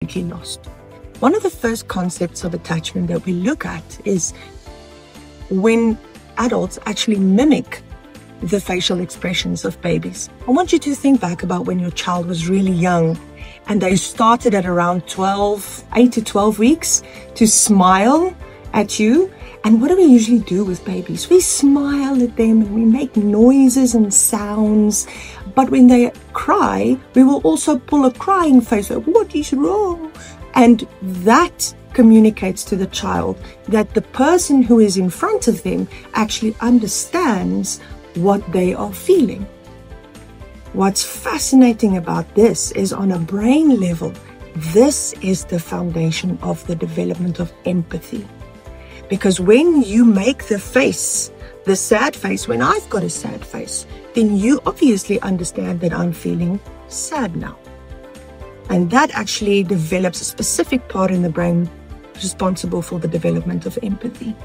completely lost. One of the first concepts of attachment that we look at is when adults actually mimic the facial expressions of babies. I want you to think back about when your child was really young and they started at around 8 to 12 weeks to smile at you. And what do we usually do with babies? We smile at them and we make noises and sounds. But when they cry, we will also pull a crying face, like, what is wrong? And that communicates to the child that the person who is in front of them actually understands what they are feeling. What's fascinating about this is, on a brain level, this is the foundation of the development of empathy. Because when you make the face, the sad face, when I've got a sad face, then you obviously understand that I'm feeling sad now. And that actually develops a specific part in the brain responsible for the development of empathy.